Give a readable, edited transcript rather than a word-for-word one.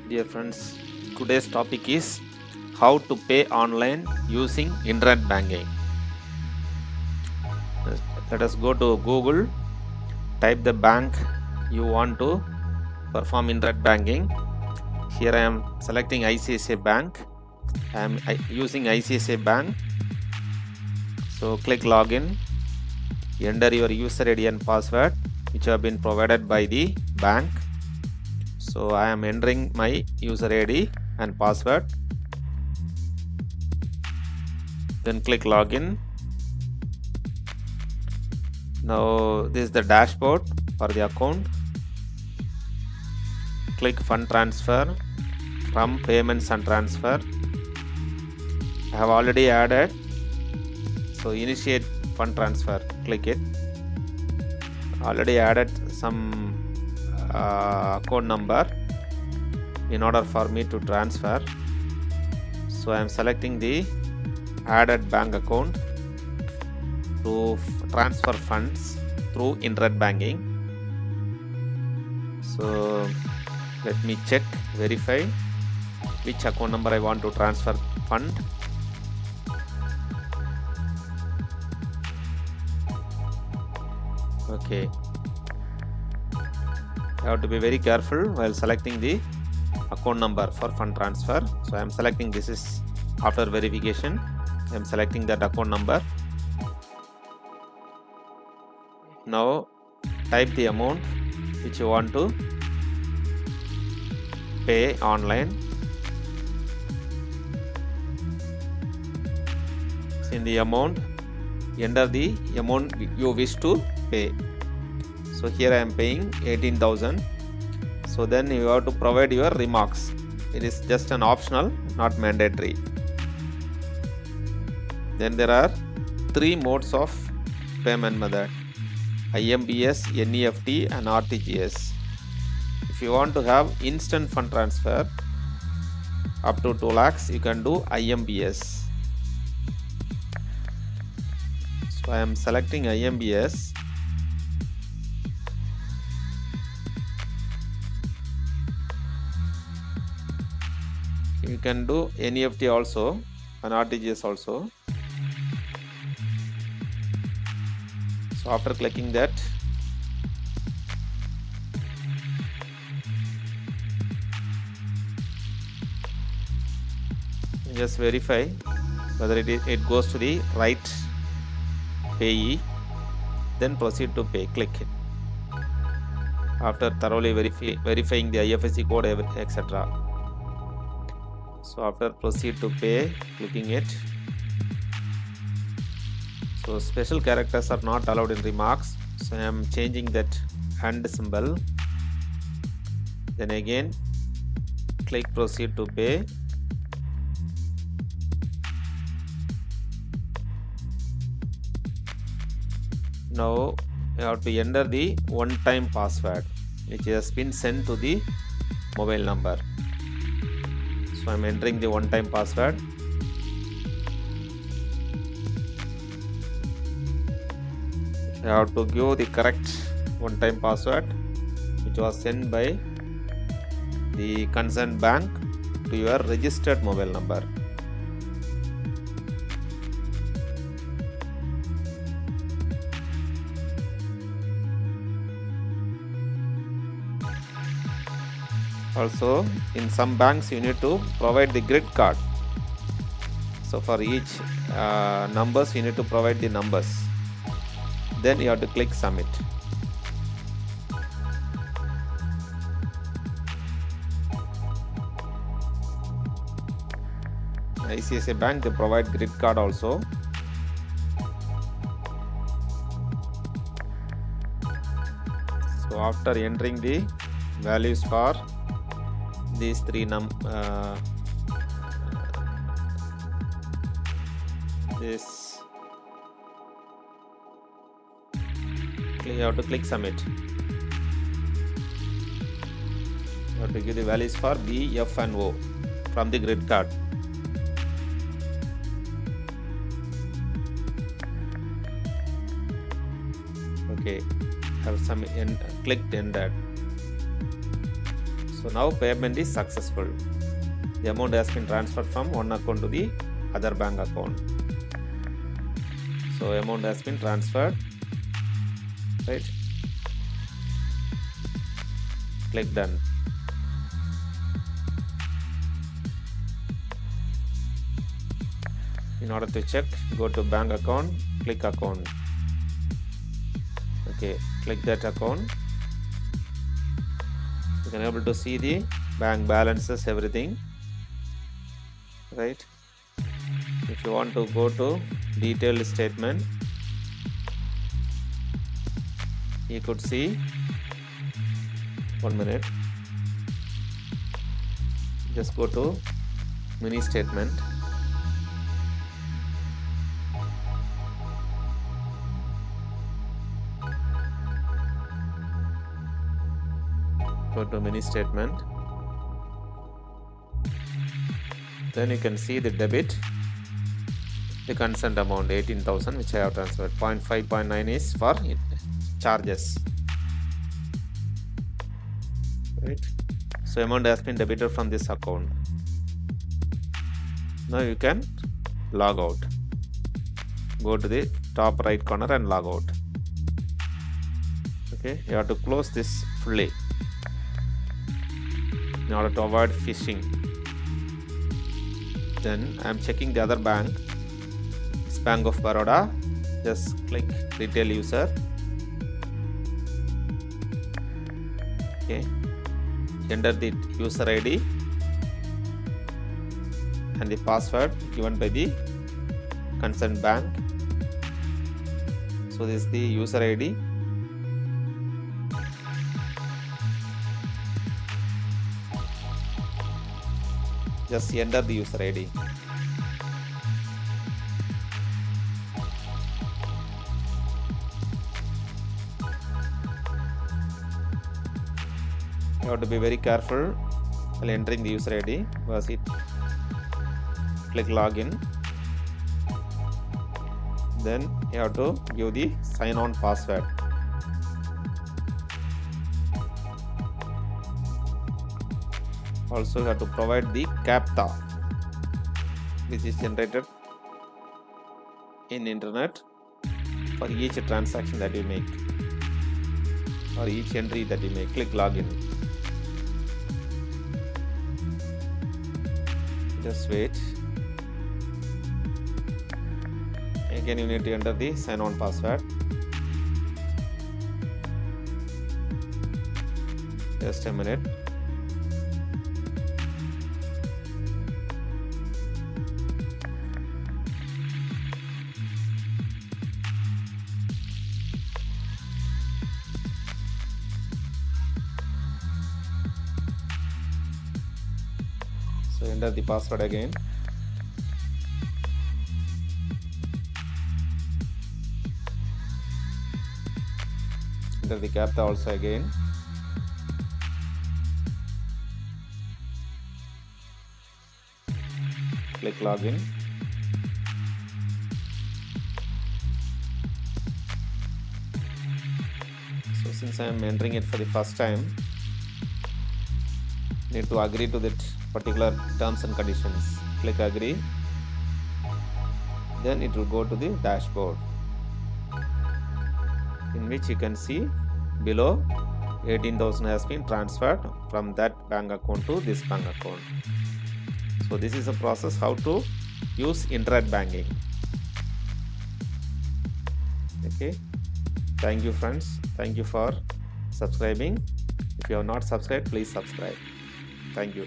Dear friends, today's topic is how to pay online using internet banking. Let us go to Google, type the bank you want to perform internet banking. Here I am selecting ICICI Bank. I am using ICICI Bank. So click login, enter your user ID and password which have been provided by the bank. So I am entering my user ID and password. Then click login. Now this is the dashboard for the account. Click fund transfer from payments and transfer. I have already added. So initiate fund transfer. Click it. Already added some account number in order for me to transfer. So I am selecting the added bank account to transfer funds through internet banking. So let me check, verify which account number I want to transfer fund. Okay. You have to be very careful while selecting the account number for fund transfer. So I am selecting, this is after verification. I am selecting that account number. Now type the amount which you want to pay online. So in the amount, enter the amount you wish to pay. So here I am paying 18,000. So then you have to provide your remarks. It is just an optional, not mandatory. Then there are three modes of payment method: IMBS, NEFT and RTGS. If you want to have instant fund transfer up to 2 lakhs, you can do IMBS. So I am selecting IMBS. You can do NEFT also and RTGS also. So after clicking that, just verify whether it goes to the right payee, then proceed to pay. Click it. After thoroughly verifying the IFSC code, etc. So after proceed to pay, clicking it. So special characters are not allowed in remarks. So I am changing that and symbol. Then again click proceed to pay. Now you have to enter the one-time password which has been sent to the mobile number. So I am entering the one-time password. You have to give the correct one-time password which was sent by the concerned bank to your registered mobile number. Also, in some banks you need to provide the grid card. So for each numbers you need to provide the numbers. Then you have to click submit. ICICI Bank, they provide grid card also. So after entering the values for these three this, you have to click submit. You have to give the values for B, F and O from the grid card. Okay, have some clicked enter. So So now payment is successful. The amount has been transferred from one account to the other bank account. So amount has been transferred, right? Click done. In order to check, go to bank account, click account. Okay, click that account. You can able to see the bank balances, everything, right? If you want to go to detailed statement, you could see, 1 minute, just go to mini statement. Go to mini statement. Then you can see the debit, the consent amount 18,000 which I have transferred. 0.5, 0.9 is for charges, right? So amount has been debited from this account. Now you can log out. Go to the top right corner and log out. Okay, you have to close this fully in order to avoid phishing. Then I am checking the other bank. It's Bank of Baroda. Just click retail user. Okay, enter the user ID and the password given by the concerned bank. So this is the user ID. Just enter the user ID. You have to be very careful while entering the user ID because it click login. Then you have to give the sign on password. Also you have to provide the CAPTCHA which is generated in internet for each transaction that you make or each entry that you make. Click login. Just wait. Again you need to enter the sign on password. Just a minute. So enter the password again. Enter the CAPTCHA also again. Click login. So since I am entering it for the first time, need to agree to that particular terms and conditions. Click agree. Then it will go to the dashboard, in which you can see below 18,000 has been transferred from that bank account to this bank account. So this is a process how to use internet banking. Okay, thank you friends. Thank you for subscribing. If you have not subscribed, please subscribe. Thank you.